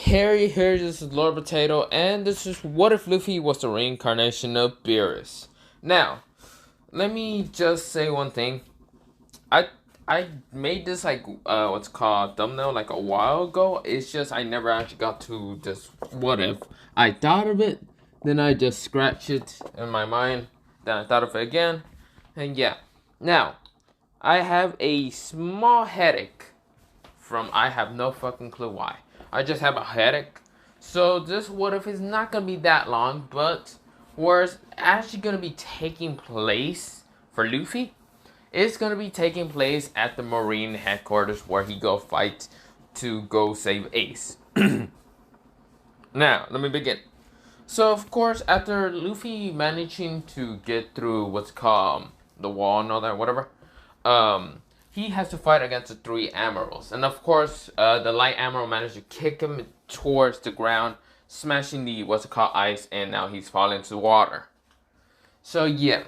Harry, here this is Lord Potato, and this is what if Luffy was the reincarnation of Beerus. Now, let me just say one thing. I I made this what's called thumbnail like a while ago. It's just I never actually got to just what if. I thought of it, then I just scratched it in my mind, then I thought of it again, and yeah. Now, I have a small headache from I have no fucking clue why. I just have a headache. So this what if is not gonna be that long, but where it's actually gonna be taking place for Luffy, it's gonna be taking place at the Marine headquarters where he go fight to go save Ace. Now, let me begin. So of course, after Luffy managing to get through what's called the wall and all that, whatever, he has to fight against the three admirals, and of course, the light admiral managed to kick him towards the ground, smashing the what's it called ice, and now he's falling into water. So yeah,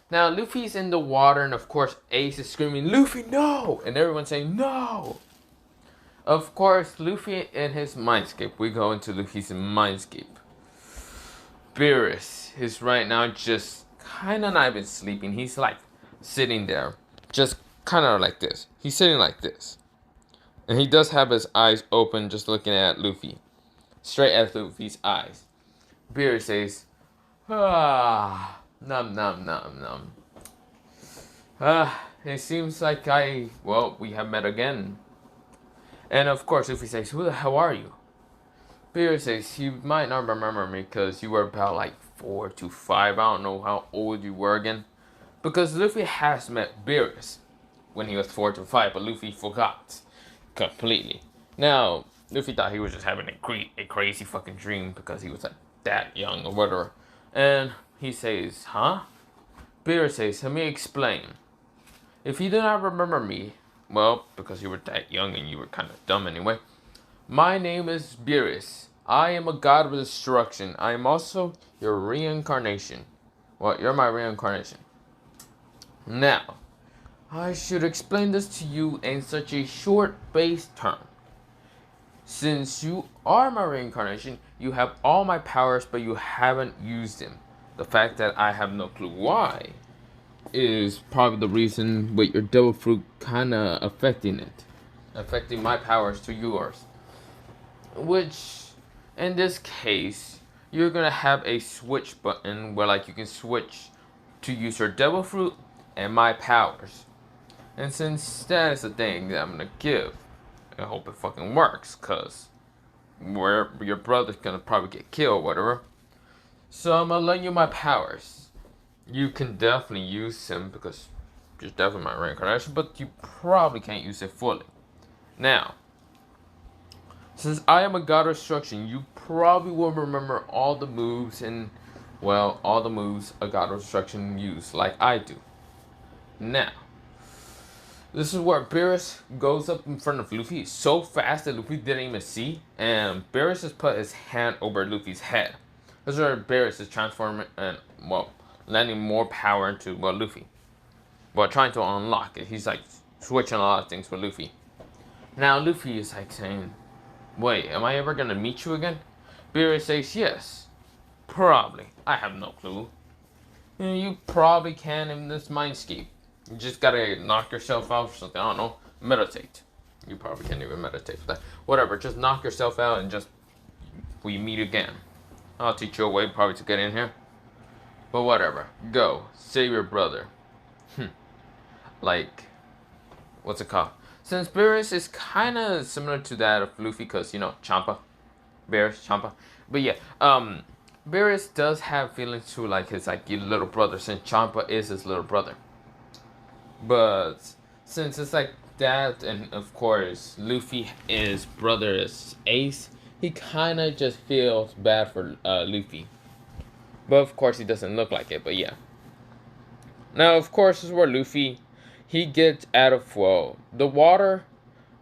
now Luffy's in the water, and of course, Ace is screaming, "Luffy, no!" and everyone's saying, "No!" Of course, Luffy in his mindscape. We go into Luffy's mindscape. Beerus is right now just kind of not even sleeping. He's like sitting there, just kind of like this. He's sitting like this. And he does have his eyes open, just looking at Luffy. Straight at Luffy's eyes. Beerus says, num num num num. It seems like we have met again. And of course, Luffy says, "Who the hell are you?" Beerus says, "You might not remember me because you were about like 4 to 5. I don't know how old you were again. Because Luffy has met Beerus when he was 4 to 5, but Luffy forgot completely. Now, Luffy thought he was just having a crazy fucking dream because he was like that young or whatever. And he says, "Huh?" Beerus says, "Let me explain. If you do not remember me, well, because you were that young and you were kind of dumb anyway, my name is Beerus. I am a god of destruction. I am also your reincarnation. Well, you're my reincarnation. Now, I should explain this to you in such a short base term. Since you are my reincarnation, you have all my powers, but you haven't used them. The fact that I have no clue why is probably the reason with your devil fruit kinda affecting it. Affecting my powers to yours. Which, in this case, you're gonna have a switch button where like you can switch to use your devil fruit and my powers. And since that is the thing that I'm gonna give, I hope it fucking works, cause where your brother's gonna probably get killed or whatever. So I'm gonna lend you my powers. You can definitely use him because you're definitely my reincarnation, but you probably can't use it fully. Now, since I am a god of destruction, you probably will remember all the moves all the moves a god of destruction uses, like I do. Now, this is where Beerus goes up in front of Luffy so fast that Luffy didn't even see, and Beerus has put his hand over Luffy's head. This is where Beerus is transforming and, lending more power into, Luffy. Trying to unlock it. He's like switching a lot of things with Luffy. Now Luffy is like saying, "Wait, am I ever gonna meet you again?" Beerus says, "Yes. Probably. I have no clue. You probably can in this mindscape. You just gotta knock yourself out or something. I don't know. Meditate. You probably can't even meditate for that. Whatever, just knock yourself out and just we meet again. I'll teach you a way probably to get in here. But whatever. Go. Save your brother." Like, what's it called? Since Beerus is kind of similar to that of Luffy, because, Champa. Beerus, Champa. But yeah, Beerus does have feelings to, like, his, little brother, since Champa is his little brother. But since it's like that, and of course, Luffy is brother is Ace, he kind of just feels bad for Luffy. But of course, he doesn't look like it, but yeah. Now, of course, this is where Luffy, he gets out of, the water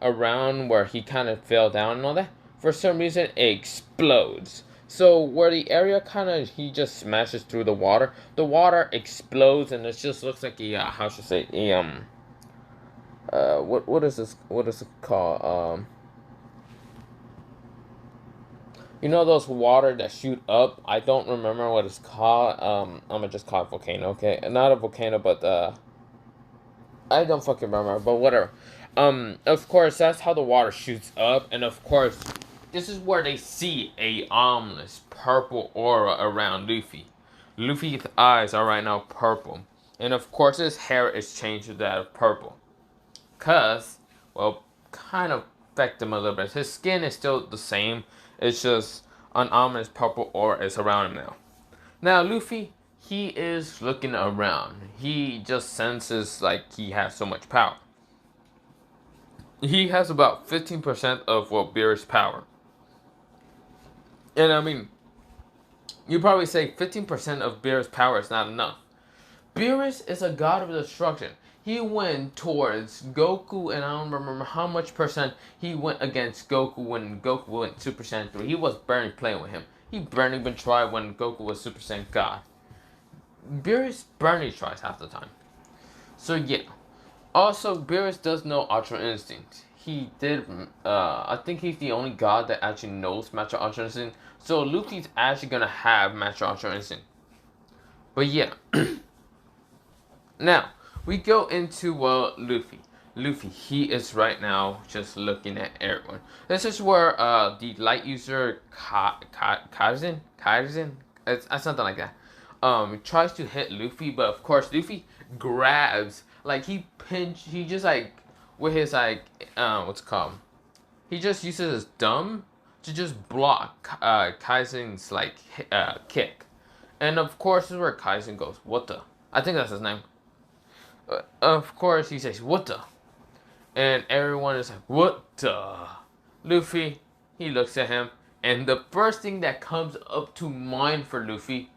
around where he kind of fell down and all that. For some reason, it explodes. So, where the area he just smashes through the water explodes, and it just looks like what is this, what is it called? You know those water that shoot up? I don't remember what it's called. I'm gonna just call it volcano, okay? Not a volcano, but I don't fucking remember, but whatever. Of course, that's how the water shoots up, and of course, this is where they see a ominous purple aura around Luffy. Luffy's eyes are right now purple, and of course, his hair is changed to that of purple. Cause, well, kind of affect him a little bit. His skin is still the same. It's just an ominous purple aura is around him now. Now, Luffy, he is looking around. He just senses like he has so much power. He has about 15% of what Beerus' power. And I mean, you probably say 15% of Beerus' power is not enough. Beerus is a god of destruction. He went towards Goku, and I don't remember how much percent he went against Goku when Goku went Super Saiyan 3. He was barely playing with him. He barely even tried when Goku was Super Saiyan God. Beerus barely tries half the time. So yeah. Also, Beerus does know Ultra Instinct. He did, I think he's the only god that actually knows Master Ultra Instinct. So Luffy's actually gonna have Master Ultra Instinct. But yeah. Now, we go into, Luffy. Luffy, he is right now just looking at everyone. This is where the light user Kaizen, it's something like that, tries to hit Luffy, but of course Luffy grabs, like he just like, with his like, what's it called? He just uses his thumb to just block Kaizen's like kick. And of course this is where Kaizen goes, what the? I think that's his name. Of course he says, what the? And everyone is like, what the? Luffy, he looks at him, and the first thing that comes up to mind for Luffy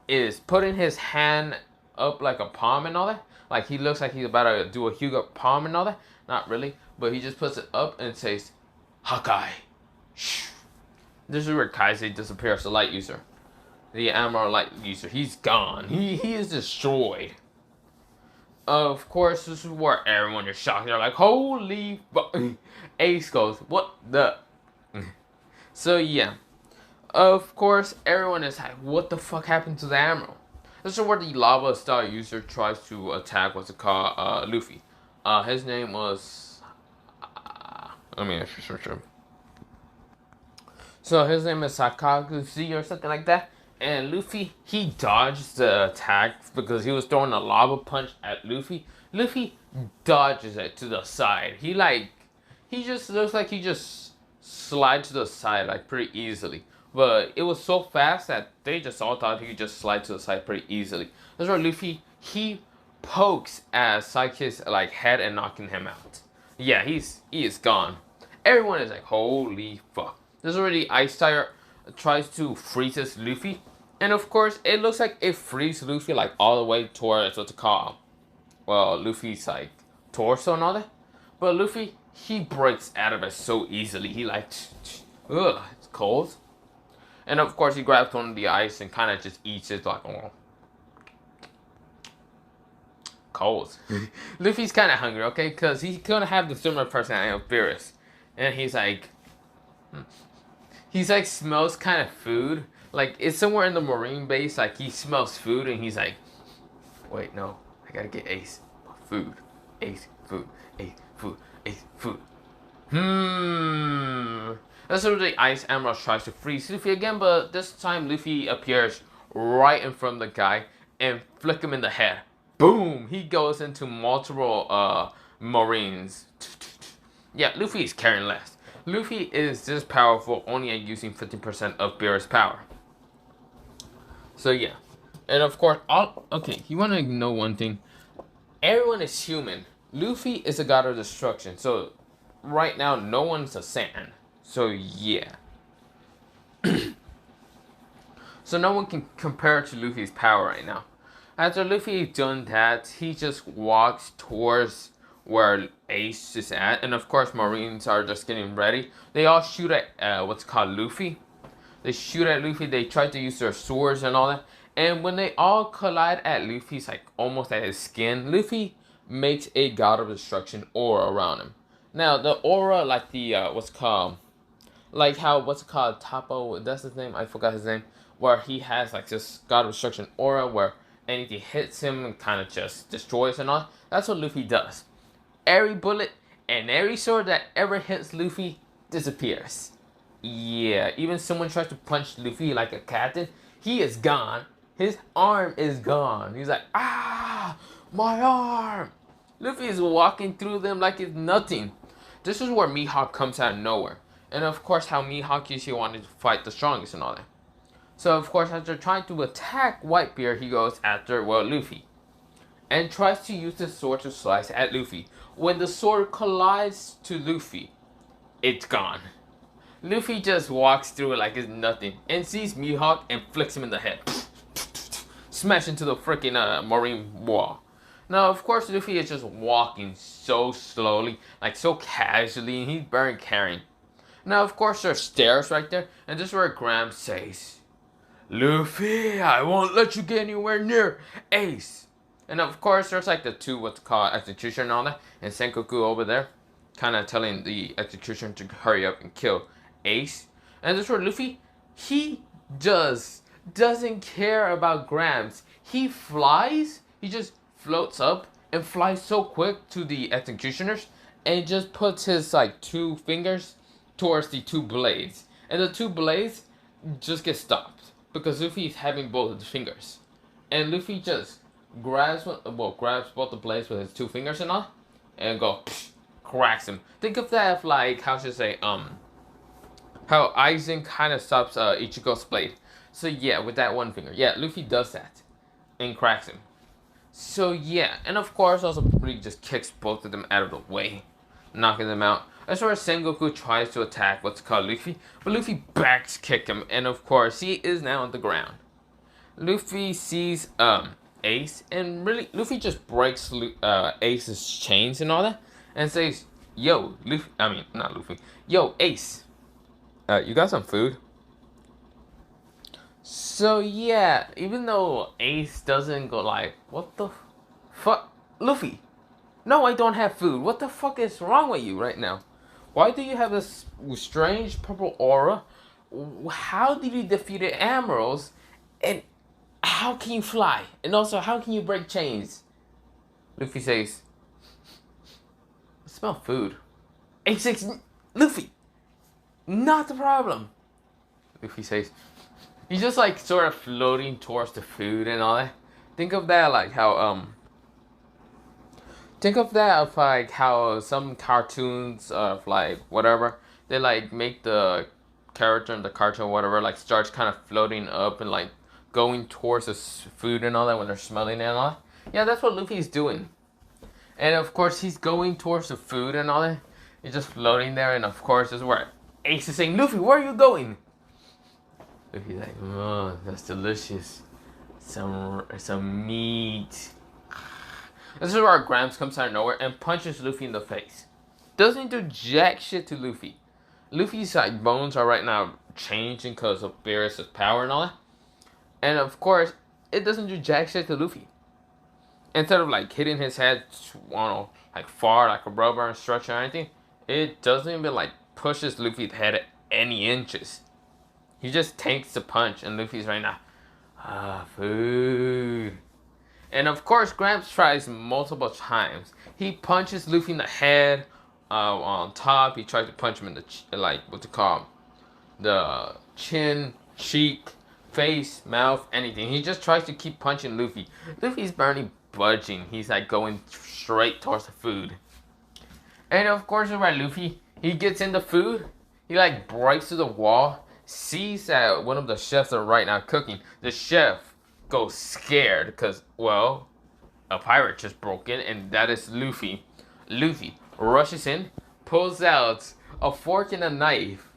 is putting his hand up like a palm and all that. Like he looks like he's about to do a Hugo palm and all that. Not really, but he just puts it up and says, Hakai. Shh. This is where Kaizen disappears, the light user. The Emerald light user. He's gone. He is destroyed. Of course, this is where everyone is shocked. They're like, holy fuck. Ace goes, what the? So, yeah. Of course, everyone is like, what the fuck happened to the Emerald? This is where the Lava Star user tries to attack, what's it called, Luffy. His name was... let me actually search him. So, his name is Sakaguchi or something like that. And Luffy, he dodged the attack because he was throwing a lava punch at Luffy. Luffy dodges it to the side. He just looks like he just slides to the side like pretty easily. But it was so fast that they just all thought he could just slide to the side pretty easily. That's where Luffy, he pokes at Psyche's like head and knocking him out. Yeah, he is gone. Everyone is like, holy fuck. This is where the Ice Tiger tries to freeze Luffy. And of course, it looks like it frees Luffy like all the way towards what's it called? Well, Luffy's like torso and all that. But Luffy, he breaks out of it so easily. He like, ugh, it's cold. And of course, he grabs one of the ice and kind of just eats it like, oh, cold. Luffy's kind of hungry, okay? Because he's gonna have the similar personality of Beerus. And he's like smells kind of food. Like, it's somewhere in the Marine base, like, he smells food, and he's like, wait, no, I gotta get Ace. Food. Ace, food. Ace, food. Ace, food. That's where the Ice Emerald tries to freeze Luffy again, but this time Luffy appears right in front of the guy and flick him in the head. Boom! He goes into multiple, Marines. Yeah, Luffy is carrying less. Luffy is this powerful only at using 50% of Beerus' power. So yeah. And of course, okay, you want to know one thing. Everyone is human. Luffy is a god of destruction. So right now, no one's a Saiyan. So yeah. So no one can compare to Luffy's power right now. After Luffy done that, he just walks towards where Ace is at. And of course, Marines are just getting ready. They all shoot at what's called Luffy. They shoot at Luffy. They try to use their swords and all that. And when they all collide at Luffy's, like almost at his skin, Luffy makes a God of Destruction aura around him. Now the aura, like the what's called, Like how, what's it called, Tapo, that's his name, I forgot his name, where he has like this god of destruction aura where anything hits him and kind of just destroys and all. That's what Luffy does. Every bullet and every sword that ever hits Luffy disappears. Yeah, even someone tries to punch Luffy like a captain, he is gone. His arm is gone. He's like, ah, my arm. Luffy is walking through them like it's nothing. This is where Mihawk comes out of nowhere. And of course how Mihawk usually wanted to fight the strongest and all that. So of course after trying to attack Whitebeard, he goes after, well, Luffy. And tries to use the sword to slice at Luffy. When the sword collides to Luffy, it's gone. Luffy just walks through it like it's nothing and sees Mihawk and flicks him in the head. Smash into the freaking marine wall. Now, of course, Luffy is just walking so slowly, like so casually, and he's barely carrying. Now, of course, there's stairs right there, and this is where Graham says, Luffy, I won't let you get anywhere near Ace. And of course, there's like the two, what's called, executioner and all that, and Sengoku over there, kind of telling the executioner to hurry up and kill Ace. And this is where Luffy, he doesn't care about Grams. He flies, he just floats up and flies so quick to the executioners and just puts his like 2 fingers towards the 2 blades. And the 2 blades just get stopped because Luffy is having both of the fingers. And Luffy just grabs both the blades with his 2 fingers and all and cracks him. Think of that as like, how should I say, how Aizen kind of stops Ichigo's blade. So yeah, with that 1 finger. Yeah, Luffy does that and cracks him. So yeah, and of course also really just kicks both of them out of the way, knocking them out. As far as Sengoku tries to attack what's called Luffy, but Luffy backs kick him, and of course he is now on the ground. Luffy sees Ace, and really Luffy just breaks Ace's chains and all that, and says, "Yo, Luffy, I mean not Luffy. Yo, Ace, you got some food?" So yeah, even though Ace doesn't go like, what the fuck, Luffy? No, I don't have food. What the fuck is wrong with you right now? Why do you have this strange purple aura? How did you defeat the Emeralds? And how can you fly? And also, how can you break chains? Luffy says, I smell food. Ace says, Luffy, not the problem. Luffy says, he's just like sort of floating towards the food and all that. Think of that like how think of that of like how some cartoons of like whatever, they like make the character in the cartoon whatever like starts kind of floating up and like going towards the food and all that when they're smelling it and all that. Yeah, that's what Luffy's doing. And of course he's going towards the food and all that. He's just floating there, and of course this is where Ace is saying, Luffy, where are you going? Luffy's like, oh, that's delicious. Some meat. This is where Grams comes out of nowhere and punches Luffy in the face. Doesn't do jack shit to Luffy. Luffy's like bones are right now changing because of Beerus' power and all that. And of course, it doesn't do jack shit to Luffy. Instead of like hitting his head, I don't know, like far, like a rubber and structure or anything, it doesn't even like pushes Luffy's head any inches. He just takes the punch, and Luffy's right now, food. And of course, Gramps tries multiple times. He punches Luffy in the head, on top. He tries to punch him in the the chin, cheek, face, mouth, anything. He just tries to keep punching Luffy. Luffy's barely budging. He's like going straight towards the food. And of course, right, Luffy, he gets in the food. He like breaks through the wall. Sees that one of the chefs are right now cooking. The chef goes scared because, well, a pirate just broke in, and that is Luffy. Luffy rushes in, pulls out a fork and a knife,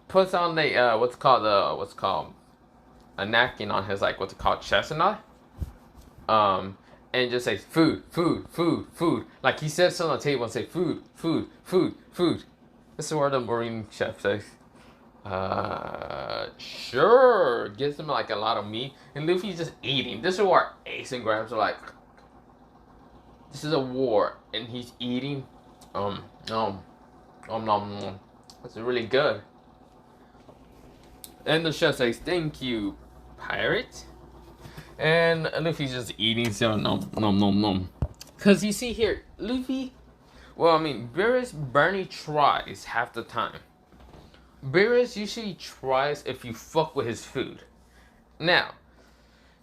puts on the what's called a napkin on his like what's it called chest and all. And just says food, food, food, food. Like he sits on the table and say food, food, food, food. This is where the marine chef says, sure. Gives him like a lot of meat, and Luffy's just eating. This is where Ace and Grams are like, this is a war, and he's eating. Nom. This is really good. And the chef says, "Thank you, pirate." And Luffy's just eating, so nom nom nom nom. Cause you see here, Luffy. Well, I mean, Beerus barely tries half the time. Beerus usually tries if you fuck with his food. Now,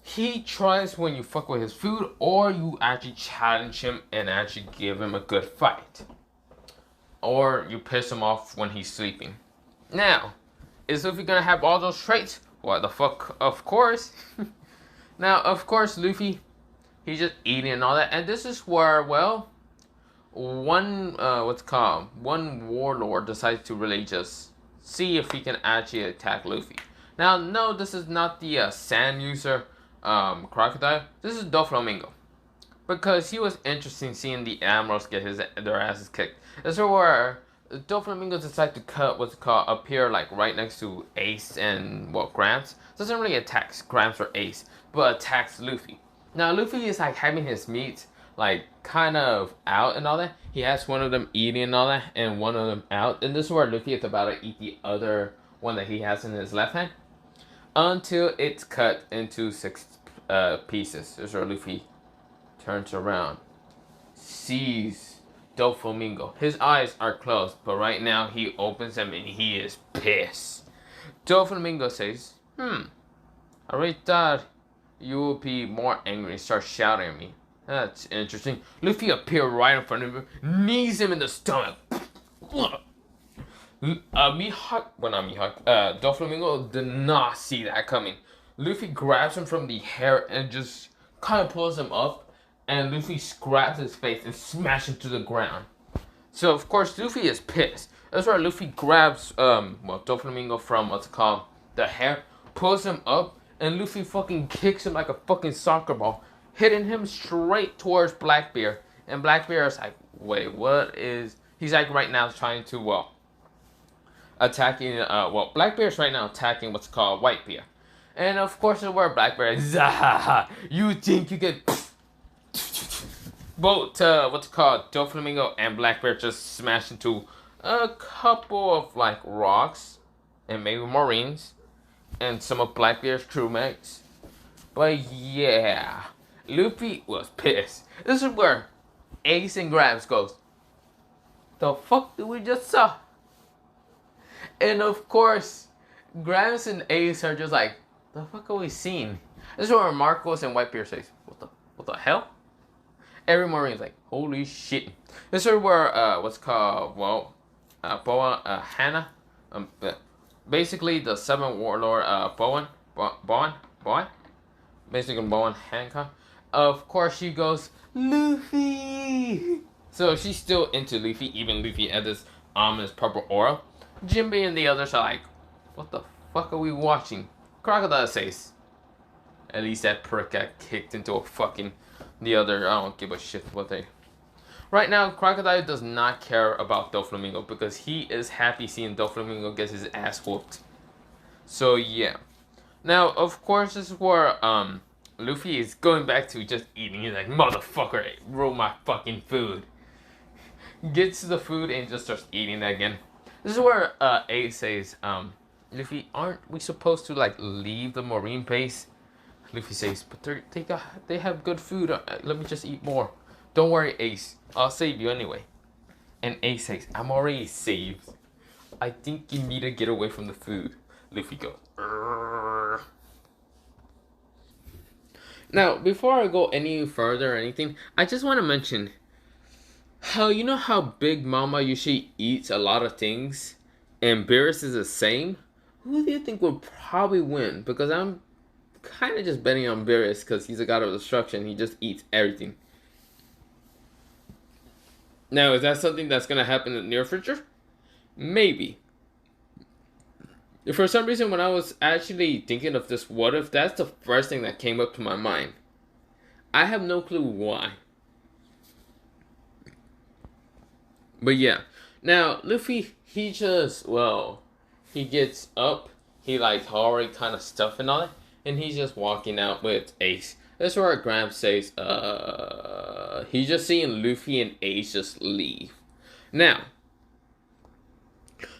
he tries when you fuck with his food, or you actually challenge him and actually give him a good fight, or you piss him off when he's sleeping. Now, is Luffy gonna have all those traits? What the fuck? Of course. Now, of course, Luffy, he's just eating and all that, and this is where, well, one one warlord decides to really just see if he can actually attack Luffy. Now, no, this is not the sand user crocodile. This is Doflamingo, because he was interested in seeing the admirals get their asses kicked. This is where Doflamingo decides to cut what's called appear like right next to Ace and Gramps. Doesn't really attack Gramps or Ace, but attacks Luffy. Now Luffy is like having his meat like kind of out and all that. He has one of them eating and all that, and one of them out. And this is where Luffy is about to eat the other one that he has in his left hand, until it's cut into 6 pieces. This is where Luffy turns around, sees Doflamingo. His eyes are closed, but right now he opens them and he is pissed. Doflamingo says, I really thought you would be more angry and start shouting at me. That's interesting. Luffy appeared right in front of him, knees him in the stomach. Doflamingo did not see that coming. Luffy grabs him from the hair and just kind of pulls him up, and Luffy grabs his face and smashes him to the ground. So of course Luffy is pissed. That's why Luffy grabs Doflamingo from the hair, pulls him up, and Luffy fucking kicks him like a fucking soccer ball, hitting him straight towards Blackbeard. And Blackbeard is like, wait, what is... He's like right now trying to, attacking, Blackbeard's right now attacking what's called Whitebeard. And of course it's where Blackbeard is, you think you can... Both, Doflamingo and Blackbeard just smash into a couple of, like, rocks, and maybe Marines, and some of Blackbeard's crewmates. But yeah, Luffy was pissed. This is where Ace and Gramps goes, the fuck did we just saw? And of course, Gramps and Ace are just like, the fuck are we seeing? This is where Marcos and Whitebeard says, what the hell? Every Marine's like, holy shit. This is where, Boa, Hannah, basically the 7th warlord, Bowen, basically Bowen Hancock. Of course she goes, Luffy! So she's still into Luffy, even Luffy had this ominous purple aura. Jinbei and the others are like, what the fuck are we watching? Crocodile says, at least that prick got kicked into a fucking... The other, I don't give a shit what they... Right now, Crocodile does not care about Doflamingo because he is happy seeing Doflamingo get his ass whooped. So, yeah. Now, of course, this is where, Luffy is going back to just eating. He's like, motherfucker, ruin my fucking food. Gets the food and just starts eating it again. This is where, Ace says, Luffy, aren't we supposed to, like, leave the Marine base? Luffy says, but they have good food. Let me just eat more. Don't worry, Ace. I'll save you anyway. And Ace says, I'm already saved. I think you need to get away from the food. Luffy goes, Urgh. Now, before I go any further or anything, I just want to mention how, you know how Big Mama usually eats a lot of things and Beerus is the same? Who do you think would probably win? Because I'm kind of just betting on Beerus because he's a god of destruction. He just eats everything. Now, is that something that's going to happen in the near future? Maybe. For some reason, when I was actually thinking of this what if, that's the first thing that came up to my mind. I have no clue why. But yeah. Now, Luffy, he just, he gets up. He like already kind of stuff and all that. And he's just walking out with Ace. That's where Gramps says, he's just seeing Luffy and Ace just leave. Now,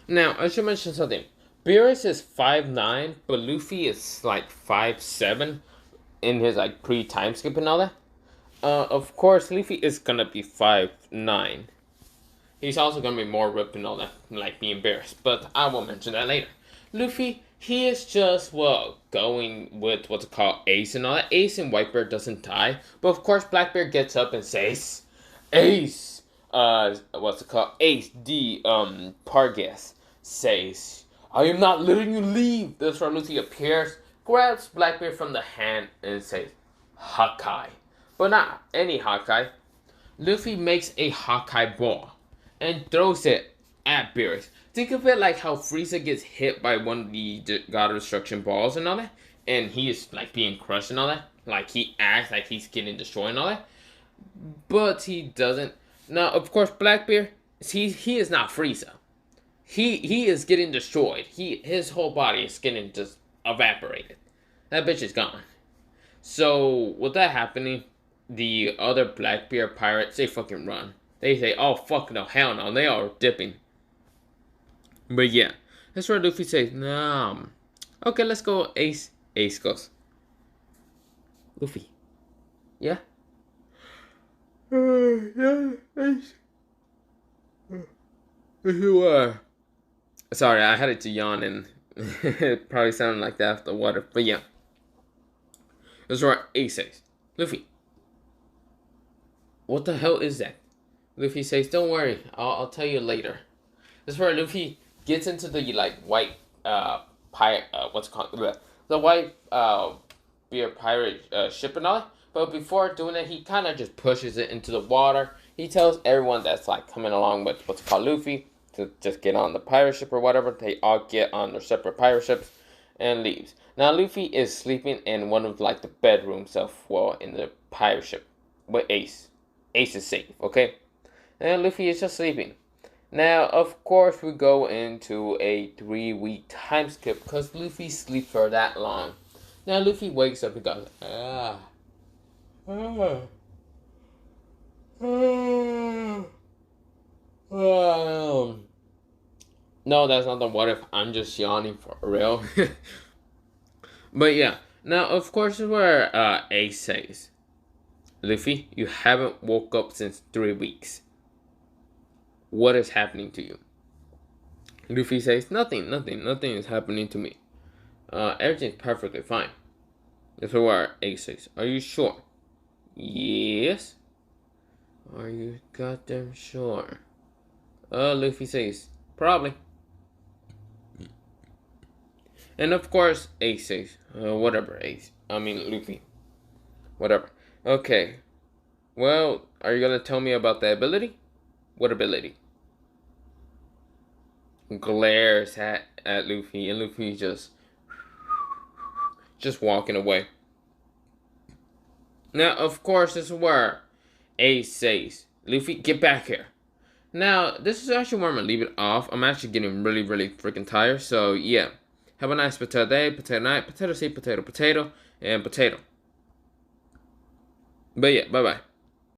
I should mention something. Beerus is 5'9", but Luffy is like 5'7" in his like pre-time skip and all that. Of course, Luffy is gonna be 5'9". He's also gonna be more ripped and all that, like being embarrassed. But I will mention that later. Luffy, he is just going with what's it called Ace and all that. Ace and Whitebeard doesn't die, but of course Blackbeard gets up and says, "Ace, what's it called? Ace D Pargas says, I am not letting you leave." That's where Luffy appears, grabs Blackbeard from the hand and says, "Hawkeye," but not any Hawkeye. Luffy makes a Hawkeye ball and throws it at Beerus. Think of it like how Frieza gets hit by one of the God of Destruction balls and all that, and he is like being crushed and all that. Like he acts like he's getting destroyed and all that, but he doesn't. Now, of course, Blackbeard, he is not Frieza. He is getting destroyed. His whole body is getting just evaporated. That bitch is gone. So with that happening, the other Blackbeard pirates, they fucking run. They say, "Oh fuck no, hell no," they are dipping. But yeah, that's where Luffy says, "No, okay, let's go." Ace. Ace goes, "Luffy, yeah, yeah, Ace." Sorry, I had it to yawn and it probably sounded like that after water. But yeah, that's where Ace says, "Luffy, what the hell is that?" Luffy says, "Don't worry, I'll tell you later." That's where Luffy gets into the like white what's it called, the white beer pirate ship and all that. But before doing it, he kind of just pushes it into the water. He tells everyone that's like coming along with what's called Luffy to just get on the pirate ship or whatever. They all get on their separate pirate ships and leaves. Now Luffy is sleeping in one of like the bedrooms in the pirate ship with Ace. Ace is safe, okay? And Luffy is just sleeping. Now, of course, we go into a 3-week time skip because Luffy sleeps for that long. Now, Luffy wakes up and goes, No, that's not the what if. I'm just yawning for real. But yeah. Now, of course, is where Ace says, "Luffy, you haven't woke up since 3 weeks. What is happening to you?" Luffy says, nothing is happening to me. Everything's perfectly fine." That's where Ace says, "Are you sure?" "Yes." "Are you goddamn sure?" Luffy says, "Probably." And of course, Ace says, whatever, Ace. I mean, Luffy. Whatever. Okay. Well, are you gonna tell me about the ability? "What ability?" Glares at Luffy, and Luffy just walking away. Now, of course, this is where Ace says, "Luffy, get back here." Now, this is actually where I'm gonna leave it off. I'm actually getting really, really freaking tired. So, yeah. Have a nice potato day, potato night, potato seed, potato, and potato. But yeah, bye-bye.